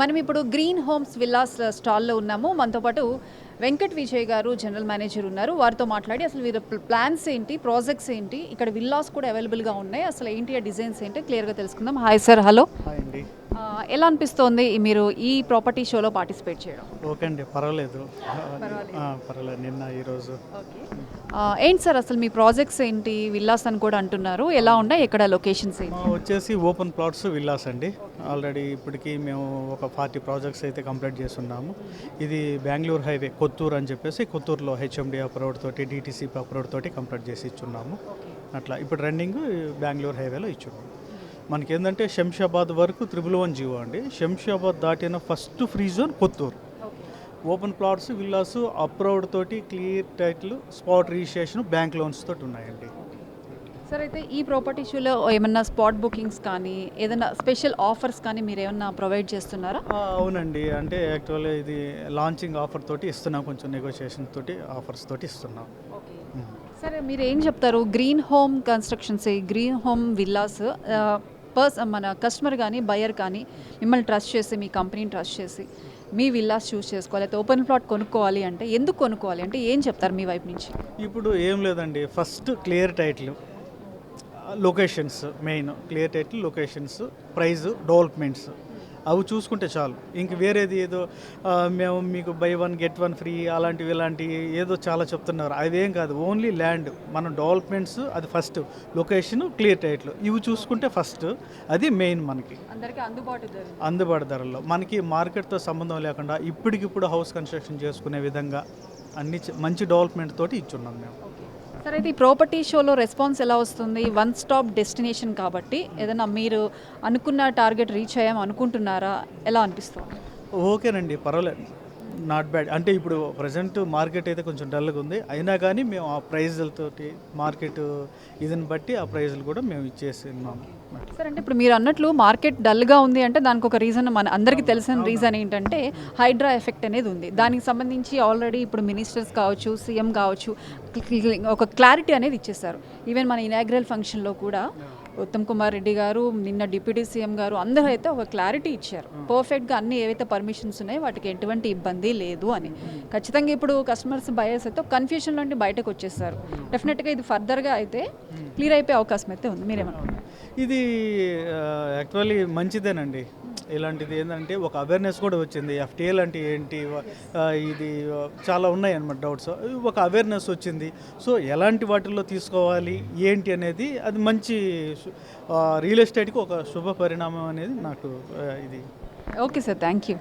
మనం ఇప్పుడు green homes villas స్టాల్లో ఉన్నాము. మనతో పాటు వెంకట్ విజయ్ గారు జనరల్ మేనేజర్ ఉన్నారు. వారితో మాట్లాడి అసలు వీరి ప్లాన్స్ ఏంటి, ప్రాజెక్ట్స్ ఏంటి, ఇక్కడ విల్లాస్ కూడా అవైలబుల్గా ఉన్నాయి, అసలు ఏంటి ఆ డిజైన్స్ ఏంటి క్లియర్గా తెలుసుకుందాం. Hi sir. హలో. హాయ్ అండి. ఎలా అనిపిస్తోంది మీరు ఈ ప్రాపర్టీ షోలో పార్టిసిపేట్ చేయడం? ఓకే అండి, పర్వాలేదు. పర్వాలేదు. నిన్న ఈరోజు ఏంటి సార్ అసలు మీ ప్రాజెక్ట్స్ ఏంటి? విల్లాస్ అని కూడా అంటున్నారు, ఎలా ఉన్నాయి, ఎక్కడ లొకేషన్స్ ఏంటి? వచ్చేసి ఓపెన్ ప్లాట్స్ విల్లాస్ అండి. ఆల్రెడీ ఇప్పటికీ మేము ఒక 40 ప్రాజెక్ట్స్ అయితే కంప్లీట్ చేస్తున్నాము. ఇది బెంగళూరు హైవే కొత్తూరు అని చెప్పేసి, కొత్తూరులో హెచ్ఎండి అప్రూవ్డ్ తోటి డిటీసీపీ అప్రూవ్డ్ తోటి కంప్లీట్ చేసి ఇచ్చున్నాము. అట్లా ఇప్పుడు రన్నింగ్ బెంగళూరు హైవేలో ఇచ్చున్నాము. మనకి ఏంటంటే శంషాబాద్ వరకు 111 జీవో అండి. శంషాబాద్ దాటిన first free zone Kothur. Open plots villas approved తోటి clear title spot registration bank loans తోటి ఉన్నాయండి. సార్ అయితే ఈ ప్రాపర్టీ షోలో ఏమన్నా స్పాట్ బుకింగ్స్ కానీ ఏదైనా స్పెషల్ ఆఫర్స్ కానీ మీరు ఏమన్నా ప్రొవైడ్ చేస్తున్నారా? అవునండి, అంటే యాక్చువల్గా ఇది లాంచింగ్ ఆఫర్ తోటి ఇస్తున్నాం, కొంచెం నెగోషియేషన్ తోటి ఆఫర్స్ తోటి ఇస్తున్నాం. సరే, మీరు ఏం చెప్తారు? Green home constructions, green home villas మన కస్టమర్ కానీ బయర్ కానీ మిమ్మల్ని ట్రస్ట్ చేసి, మీ కంపెనీని ట్రస్ట్ చేసి మీ విల్లాస్ చూస్ చేసుకోవాలి, అయితే ఓపెన్ ప్లాట్ కొనుక్కోవాలి అంటే ఎందుకు కొనుక్కోవాలి అంటే ఏం చెప్తారు మీ వైపు నుంచి? ఇప్పుడు ఏం లేదండి, first clear title, locations main. Clear title, locations, price, developments అవి చూసుకుంటే చాలు. ఇంక వేరేది ఏదో మేము మీకు బై 1 get 1 ఫ్రీ అలాంటివి ఇలాంటివి ఏదో చాలా చెప్తున్నారు, అదేం కాదు. ఓన్లీ ల్యాండ్, మన డెవలప్మెంట్స్ అది ఫస్ట్, లొకేషన్, క్లియర్ టైటిల్ ఇవి చూసుకుంటే ఫస్ట్, అది మెయిన్. మనకి అందరికీ అందుబాటు ధరల్లో, మనకి మార్కెట్తో సంబంధం లేకుండా ఇప్పటికిప్పుడు హౌస్ కన్స్ట్రక్షన్ చేసుకునే విధంగా అన్ని మంచి డెవలప్మెంట్ తోటి ఇచ్చున్నాం మేము. సరే, అయితే ఈ ప్రాపర్టీ షోలో రెస్పాన్స్ ఎలా వస్తుంది? వన్ స్టాప్ డెస్టినేషన్ కాబట్టి ఏదైనా మీరు అనుకున్న టార్గెట్ రీచ్ అయ్యాం అనుకుంటున్నారా? ఎలా అనిపిస్తుంది? ఓకేనండి, పర్వాలేదు, నాట్ బ్యాడ్. అంటే ఇప్పుడు ప్రజెంట్ మార్కెట్ అయితే కొంచెం డల్గా ఉంది, అయినా కానీ మేము ఆ ప్రైజులతోటి మార్కెట్ ఇదిని బట్టి ఆ ప్రైజులు కూడా మేము ఇచ్చేస్తున్నాము. సార్, అంటే ఇప్పుడు మీరు అన్నట్లు మార్కెట్ డల్గా ఉంది అంటే దానికి ఒక రీజన్, మన అందరికీ తెలిసిన రీజన్ ఏంటంటే హైడ్రా ఎఫెక్ట్ అనేది ఉంది. దానికి సంబంధించి ఆల్రెడీ ఇప్పుడు మినిస్టర్స్ కావచ్చు, సీఎం కావచ్చు, ఒక క్లారిటీ అనేది ఇచ్చేస్తారు. ఈవెన్ మన ఇనాగ్రల్ ఫంక్షన్లో కూడా ఉత్తమ్ కుమార్ రెడ్డి గారు, నిన్న డిప్యూటీ సీఎం గారు అందరూ అయితే ఒక క్లారిటీ ఇచ్చారు. పర్ఫెక్ట్గా అన్ని ఏవైతే పర్మిషన్స్ ఉన్నాయో వాటికి ఎటువంటి ఇబ్బంది లేదు అని. ఖచ్చితంగా ఇప్పుడు కస్టమర్స్ బయర్స్ అయితే కన్ఫ్యూజన్ నుండి బయటకు వచ్చేస్తారు. డెఫినెట్గా ఇది ఫర్దర్గా అయితే క్లియర్ అయిపోయే అవకాశం అయితే ఉంది. మీరేమన్నా? ఇది యాక్చువల్లీ మంచిదేనండి. ఇలాంటిది ఏంటంటే ఒక అవేర్నెస్ కూడా వచ్చింది. ఎఫ్టీఎల్ అంటే ఏంటి, ఇది చాలా ఉన్నాయి అన్నమాట డౌట్స్. ఒక అవేర్నెస్ వచ్చింది. సో ఎలాంటి వాటిల్లో తీసుకోవాలి ఏంటి అనేది, అది మంచి రియల్ ఎస్టేట్కి ఒక శుభ పరిణామం అనేది నాకు ఇది. Okay sir, thank you.